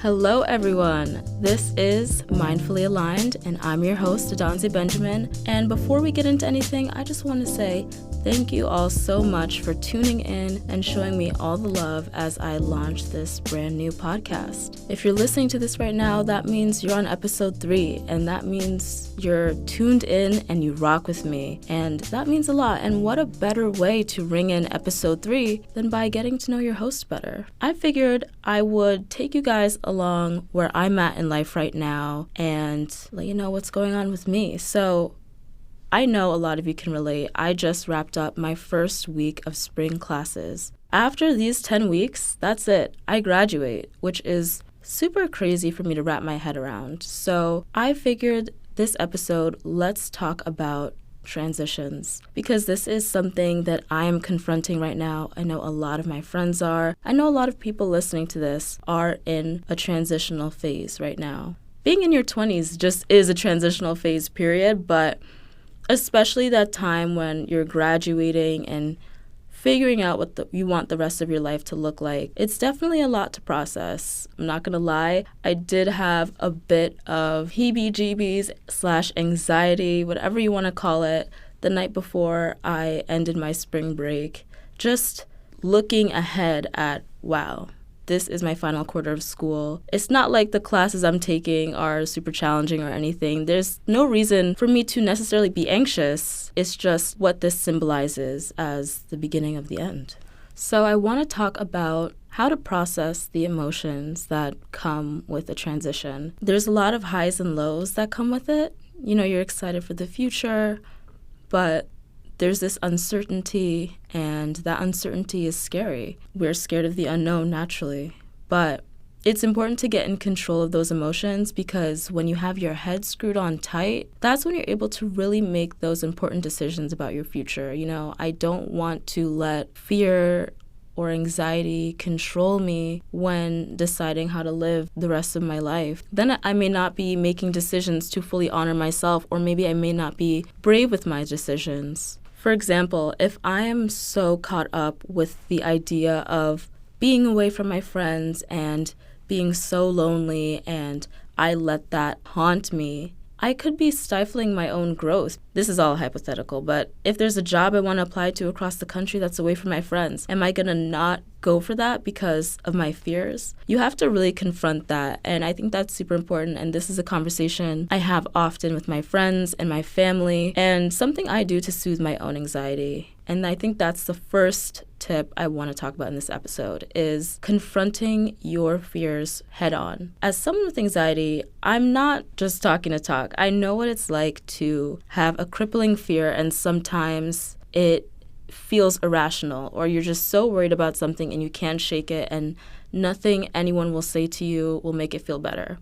Hello everyone, this is Mindfully Aligned and I'm your host, daunting Benjamin. And before we get into anything, I just want to say thank you all so much for tuning in and showing me all the love as I launch this brand new podcast. If you're listening to this right now, that means you're on episode 3, and that means you're tuned in and you rock with me. And that means a lot. And what a better way to ring in episode 3 than by getting to know your host better. I figured I would take you guys along where I'm at in life right now and let you know what's going on with me. So I know a lot of you can relate. I just wrapped up my first week of spring classes. After these 10 weeks, that's it. I graduate, which is super crazy for me to wrap my head around. So I figured this episode, let's talk about transitions, because this is something that I am confronting right now. I know a lot of my friends are. I know a lot of people listening to this are in a transitional phase right now. Being in your 20s just is a transitional phase, period, but especially that time when you're graduating and figuring out what you want the rest of your life to look like. It's definitely a lot to process. I'm not gonna lie, I did have a bit of heebie-jeebies / anxiety, whatever you wanna call it, the night before I ended my spring break. Just looking ahead at, wow, this is my final quarter of school. It's not like the classes I'm taking are super challenging or anything. There's no reason for me to necessarily be anxious. It's just what this symbolizes as the beginning of the end. So I want to talk about how to process the emotions that come with a transition. There's a lot of highs and lows that come with it. You know, you're excited for the future, but there's this uncertainty, and that uncertainty is scary. We're scared of the unknown naturally, but it's important to get in control of those emotions, because when you have your head screwed on tight, that's when you're able to really make those important decisions about your future. You know, I don't want to let fear or anxiety control me when deciding how to live the rest of my life. Then I may not be making decisions to fully honor myself, or maybe I may not be brave with my decisions. For example, if I am so caught up with the idea of being away from my friends and being so lonely, and I let that haunt me, I could be stifling my own growth. This is all hypothetical, but if there's a job I want to apply to across the country that's away from my friends, am I going to not go for that because of my fears? You have to really confront that, and I think that's super important, and this is a conversation I have often with my friends and my family, and something I do to soothe my own anxiety. And I think that's the first tip I want to talk about in this episode, is confronting your fears head on. As someone with anxiety, I'm not just talking to talk. I know what it's like to have a crippling fear, and sometimes it feels irrational, or you're just so worried about something and you can't shake it, and nothing anyone will say to you will make it feel better.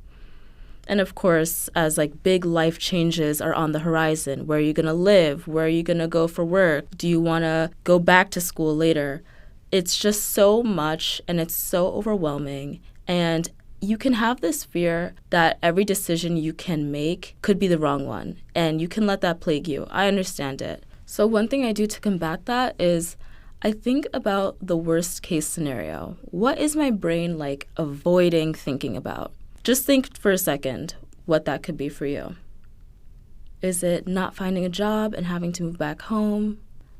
And of course, as big life changes are on the horizon, where are you going to live? Where are you going to go for work? Do you want to go back to school later? It's just so much, and it's so overwhelming. And you can have this fear that every decision you can make could be the wrong one, and you can let that plague you. I understand it. So one thing I do to combat that is I think about the worst case scenario. What is my brain avoiding thinking about? Just think for a second what that could be for you. Is it not finding a job and having to move back home?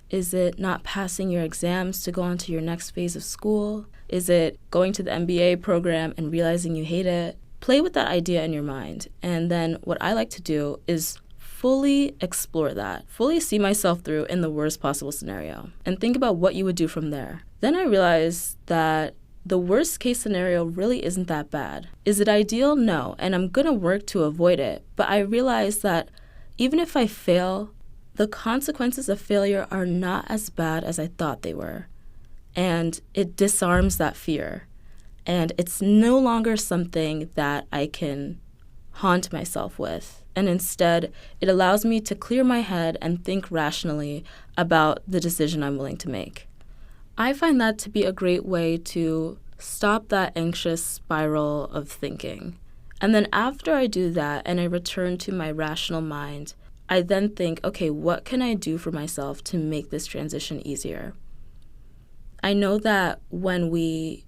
Is it not passing your exams to go on to your next phase of school? Is it going to the MBA program and realizing you hate it? Play with that idea in your mind. And then what I like to do is fully explore that, fully see myself through in the worst possible scenario, and think about what you would do from there. Then I realized that the worst case scenario really isn't that bad. Is it ideal? No, and I'm gonna work to avoid it. But I realized that even if I fail, the consequences of failure are not as bad as I thought they were. And it disarms that fear. And it's no longer something that I can haunt myself with. And instead, it allows me to clear my head and think rationally about the decision I'm willing to make. I find that to be a great way to stop that anxious spiral of thinking. And then after I do that and I return to my rational mind, I then think, okay, what can I do for myself to make this transition easier? I know that when we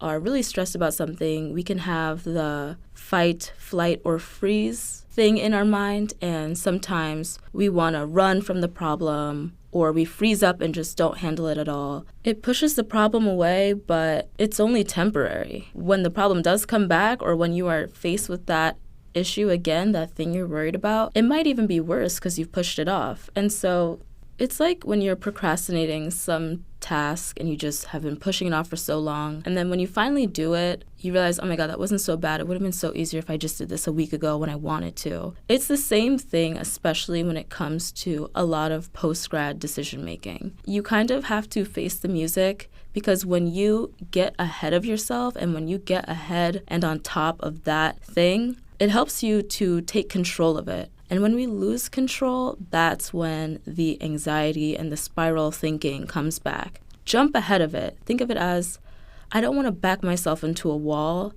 are really stressed about something, we can have the fight, flight, or freeze thing in our mind, and sometimes we want to run from the problem, or we freeze up and just don't handle it at all. It pushes the problem away, but it's only temporary. When the problem does come back, or when you are faced with that issue again, that thing you're worried about, it might even be worse because you've pushed it off. And so it's like when you're procrastinating some task and you just have been pushing it off for so long. And then when you finally do it, you realize, oh my God, that wasn't so bad. It would have been so easier if I just did this a week ago when I wanted to. It's the same thing, especially when it comes to a lot of post-grad decision making. You kind of have to face the music, because when you get ahead of yourself and when you get ahead and on top of that thing, it helps you to take control of it. And when we lose control, that's when the anxiety and the spiral thinking comes back. Jump ahead of it. Think of it as, I don't want to back myself into a wall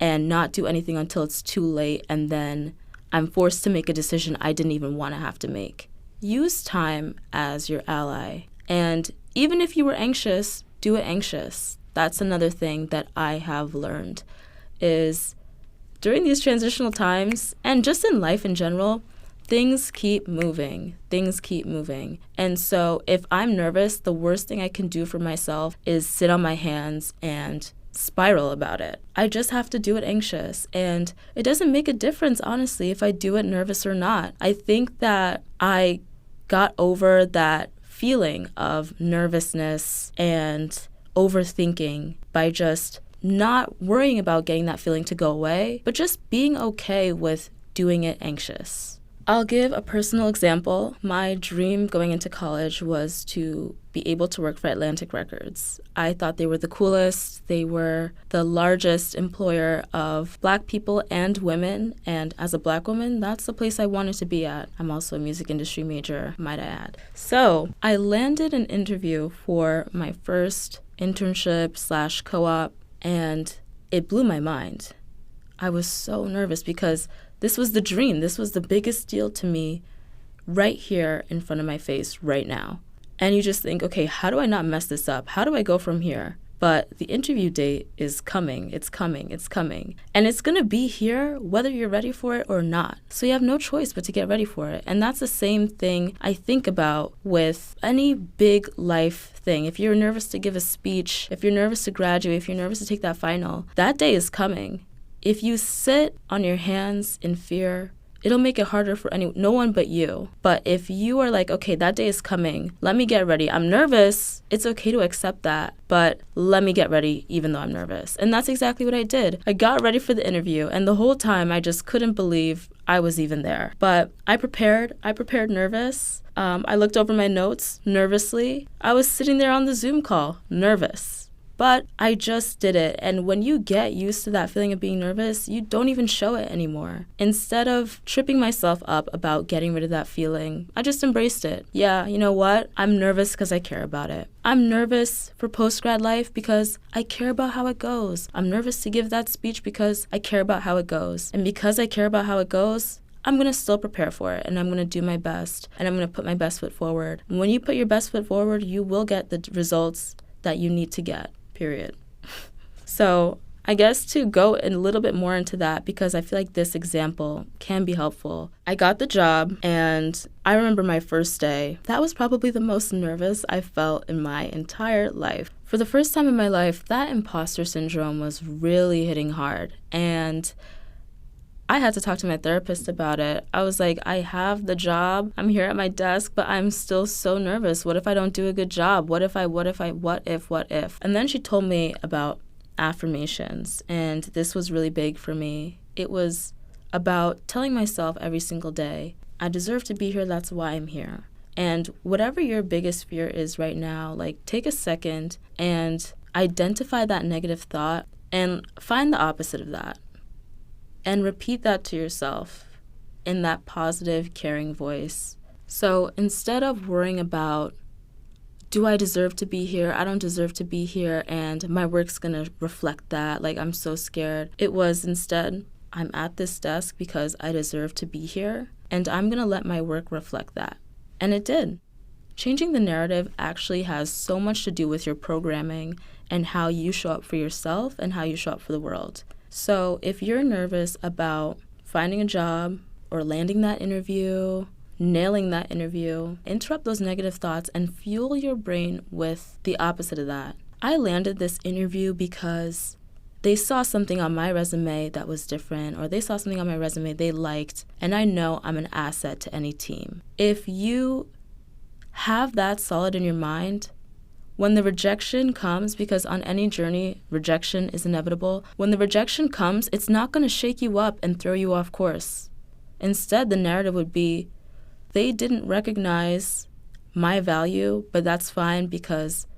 and not do anything until it's too late, and then I'm forced to make a decision I didn't even want to have to make. Use time as your ally. And even if you were anxious, do it anxious. That's another thing that I have learned is during these transitional times, and just in life in general, things keep moving. Things keep moving. And so if I'm nervous, the worst thing I can do for myself is sit on my hands and spiral about it. I just have to do it anxious. And it doesn't make a difference, honestly, if I do it nervous or not. I think that I got over that feeling of nervousness and overthinking by just not worrying about getting that feeling to go away, but just being okay with doing it anxious. I'll give a personal example. My dream going into college was to be able to work for Atlantic Records. I thought they were the coolest. They were the largest employer of Black people and women, and as a Black woman, that's the place I wanted to be at. I'm also a music industry major, might I add. So I landed an interview for my first internship/co-op, and it blew my mind. I was so nervous because this was the dream. This was the biggest deal to me right here in front of my face right now. And you just think, okay, how do I not mess this up? How do I go from here? But the interview date is coming. It's coming. It's coming. And it's going to be here whether you're ready for it or not. So you have no choice but to get ready for it. And that's the same thing I think about with any big life thing. If you're nervous to give a speech, if you're nervous to graduate, if you're nervous to take that final, that day is coming. If you sit on your hands in fear, it'll make it harder for no one but you. But if you are like, okay, that day is coming, let me get ready. I'm nervous. It's okay to accept that, but let me get ready even though I'm nervous. And that's exactly what I did. I got ready for the interview, and the whole time I just couldn't believe I was even there. But I prepared nervous. I looked over my notes nervously. I was sitting there on the Zoom call, nervous. But I just did it. And when you get used to that feeling of being nervous, you don't even show it anymore. Instead of tripping myself up about getting rid of that feeling, I just embraced it. Yeah, you know what? I'm nervous because I care about it. I'm nervous for post-grad life because I care about how it goes. I'm nervous to give that speech because I care about how it goes. And because I care about how it goes, I'm going to still prepare for it, and I'm going to do my best, and I'm going to put my best foot forward. And when you put your best foot forward, you will get the results that you need to get. Period. So I guess to go a little bit more into that, because I feel like this example can be helpful. I got the job, and I remember my first day. That was probably the most nervous I felt in my entire life. For the first time in my life, that imposter syndrome was really hitting hard. And I had to talk to my therapist about it. I was like, I have the job. I'm here at my desk, but I'm still so nervous. What if I don't do a good job? What if? And then she told me about affirmations, and this was really big for me. It was about telling myself every single day, I deserve to be here, that's why I'm here. And whatever your biggest fear is right now, like take a second and identify that negative thought and find the opposite of that. And repeat that to yourself in that positive, caring voice. So instead of worrying about, do I deserve to be here? I don't deserve to be here, and my work's gonna reflect that, like I'm so scared. It was instead, I'm at this desk because I deserve to be here, and I'm gonna let my work reflect that. And it did. Changing the narrative actually has so much to do with your programming and how you show up for yourself and how you show up for the world. So if you're nervous about finding a job or landing that interview, nailing that interview, interrupt those negative thoughts and fuel your brain with the opposite of that. I landed this interview because they saw something on my resume that was different, or they saw something on my resume they liked, and I know I'm an asset to any team. If you have that solid in your mind, when the rejection comes, because on any journey, rejection is inevitable, when the rejection comes, it's not going to shake you up and throw you off course. Instead, the narrative would be, they didn't recognize my value, but that's fine because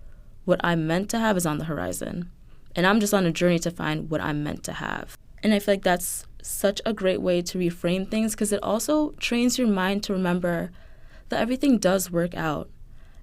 what I'm meant to have is on the horizon. And I'm just on a journey to find what I'm meant to have. And I feel like that's such a great way to reframe things, because it also trains your mind to remember that everything does work out.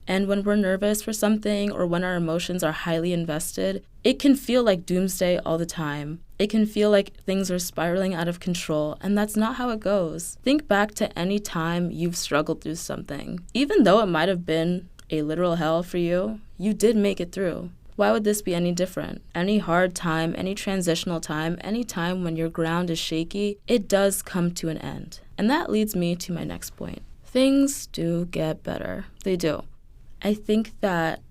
And when we're nervous for something, or when our emotions are highly invested, it can feel like doomsday all the time. It can feel like things are spiraling out of control, and that's not how it goes. Think back to any time you've struggled through something. Even though it might have been a literal hell for you, you did make it through. Why would this be any different? Any hard time, any transitional time, any time when your ground is shaky, it does come to an end. And that leads me to my next point. Things do get better. They do. I think that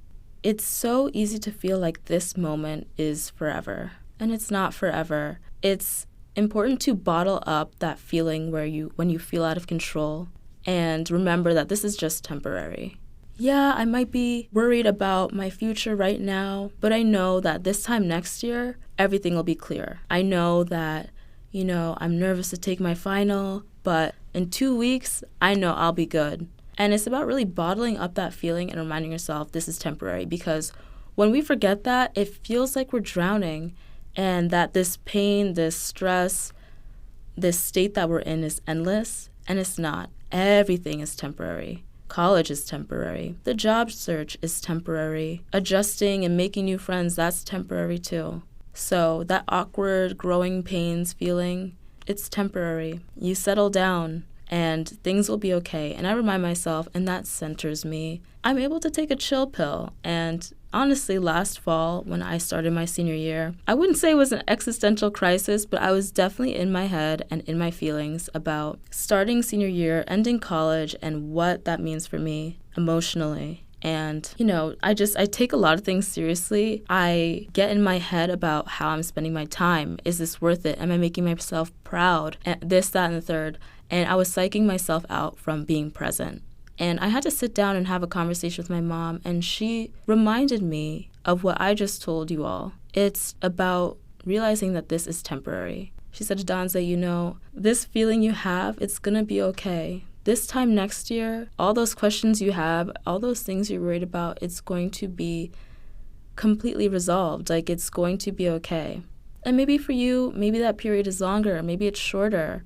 it's so easy to feel like this moment is forever, and it's not forever. It's important to bottle up that feeling when you feel out of control, and remember that this is just temporary. Yeah, I might be worried about my future right now, but I know that this time next year, everything will be clear. I know that, I'm nervous to take my final, but in 2 weeks, I know I'll be good. And it's about really bottling up that feeling and reminding yourself this is temporary, because when we forget that, it feels like we're drowning, and that this pain, this stress, this state that we're in is endless, and it's not. Everything is temporary. College is temporary. The job search is temporary. Adjusting and making new friends, that's temporary too. So that awkward growing pains feeling, it's temporary. You settle down and things will be okay. And I remind myself, and that centers me. I'm able to take a chill pill. And honestly, last fall, when I started my senior year, I wouldn't say it was an existential crisis, but I was definitely in my head and in my feelings about starting senior year, ending college, and what that means for me emotionally. And, I take a lot of things seriously. I get in my head about how I'm spending my time. Is this worth it? Am I making myself proud? And this, that, and the third. And I was psyching myself out from being present. And I had to sit down and have a conversation with my mom, and she reminded me of what I just told you all. It's about realizing that this is temporary. She said, Danza, this feeling you have, it's going to be okay. This time next year, all those questions you have, all those things you're worried about, it's going to be completely resolved. Like, it's going to be okay. And maybe for you, maybe that period is longer, maybe it's shorter.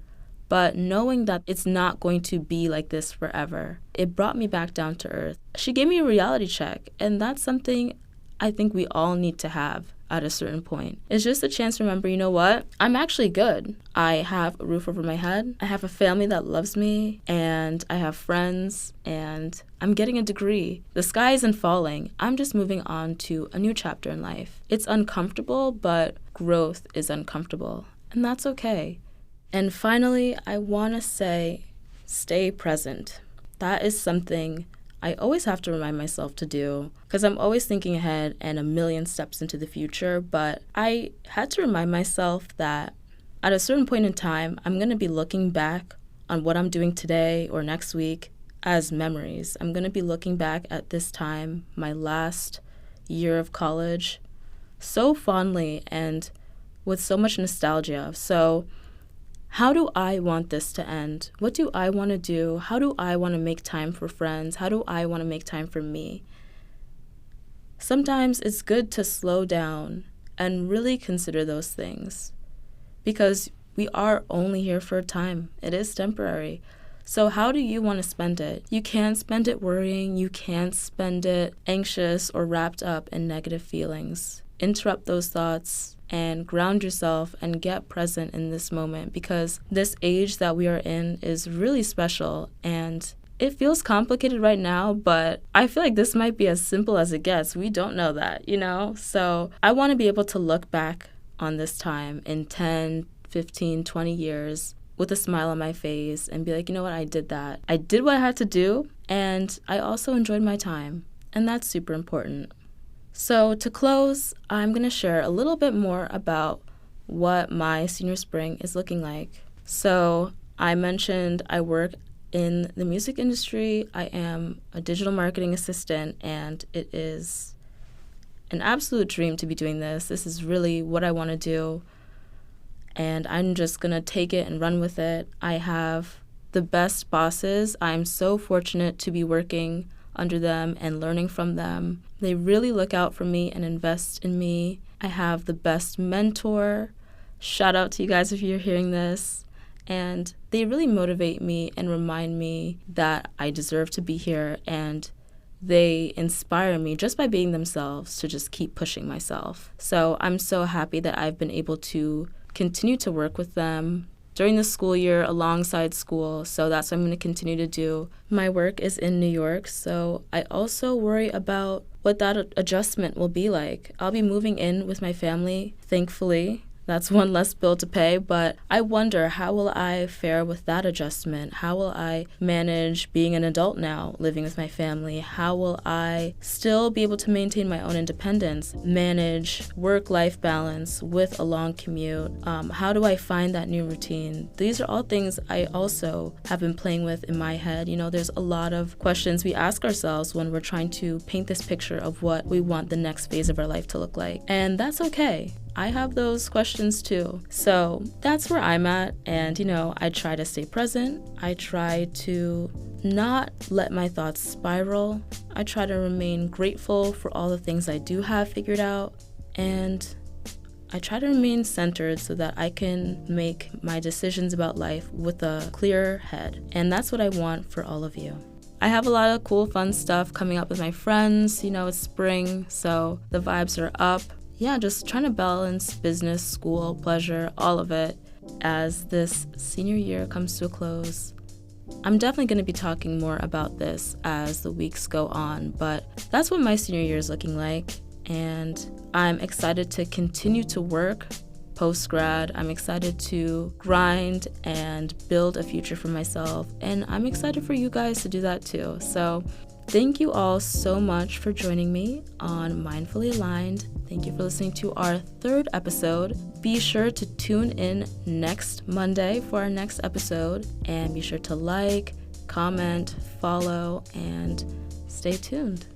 But knowing that it's not going to be like this forever, it brought me back down to earth. She gave me a reality check, and that's something I think we all need to have at a certain point. It's just a chance to remember, you know what? I'm actually good. I have a roof over my head. I have a family that loves me, and I have friends, and I'm getting a degree. The sky isn't falling. I'm just moving on to a new chapter in life. It's uncomfortable, but growth is uncomfortable, and that's okay. And finally, I want to say, stay present. That is something I always have to remind myself to do, because I'm always thinking ahead and a million steps into the future. But I had to remind myself that at a certain point in time, I'm going to be looking back on what I'm doing today or next week as memories. I'm going to be looking back at this time, my last year of college, so fondly and with so much nostalgia. So how do I want this to end? What do I want to do? How do I want to make time for friends? How do I want to make time for me? Sometimes it's good to slow down and really consider those things, because we are only here for a time. It is temporary. So how do you want to spend it? You can't spend it worrying. You can't spend it anxious or wrapped up in negative feelings. Interrupt those thoughts and ground yourself and get present in this moment, because this age that we are in is really special, and It feels complicated right now, but I feel like this might be as simple as it gets. We don't know that, So I want to be able to look back on this time in 10, 15, 20 years with a smile on my face and be like, you know what, I did that. I did what I had to do, and I also enjoyed my time. And that's super important. So to close, I'm going to share a little bit more about what my senior spring is looking like. So I mentioned I work in the music industry. I am a digital marketing assistant, and it is an absolute dream to be doing this. This is really what I want to do, and I'm just going to take it and run with it. I have the best bosses. I'm so fortunate to be working under them and learning from them. They really look out for me and invest in me. I have the best mentor. Shout out to you guys if you're hearing this. And they really motivate me and remind me that I deserve to be here, and they inspire me just by being themselves to just keep pushing myself. So I'm so happy that I've been able to continue to work with them during the school year alongside school. So that's what I'm going to continue to do. My work is in New York, so I also worry about what that adjustment will be like. I'll be moving in with my family, thankfully. That's one less bill to pay, but I wonder, how will I fare with that adjustment? How will I manage being an adult now, living with my family? How will I still be able to maintain my own independence, manage work-life balance with a long commute? How do I find that new routine? These are all things I also have been playing with in my head. There's a lot of questions we ask ourselves when we're trying to paint this picture of what we want the next phase of our life to look like. And that's okay. I have those questions too. So that's where I'm at. And, I try to stay present. I try to not let my thoughts spiral. I try to remain grateful for all the things I do have figured out. And I try to remain centered so that I can make my decisions about life with a clear head. And that's what I want for all of you. I have a lot of cool, fun stuff coming up with my friends. It's spring, so the vibes are up. Yeah, just trying to balance business, school, pleasure, all of it as this senior year comes to a close. I'm definitely going to be talking more about this as the weeks go on, but that's what my senior year is looking like. And I'm excited to continue to work post-grad. I'm excited to grind and build a future for myself. And I'm excited for you guys to do that too. So thank you all so much for joining me on Mindfully Aligned. Thank you for listening to our 3rd episode. Be sure to tune in next Monday for our next episode. And be sure to like, comment, follow, and stay tuned.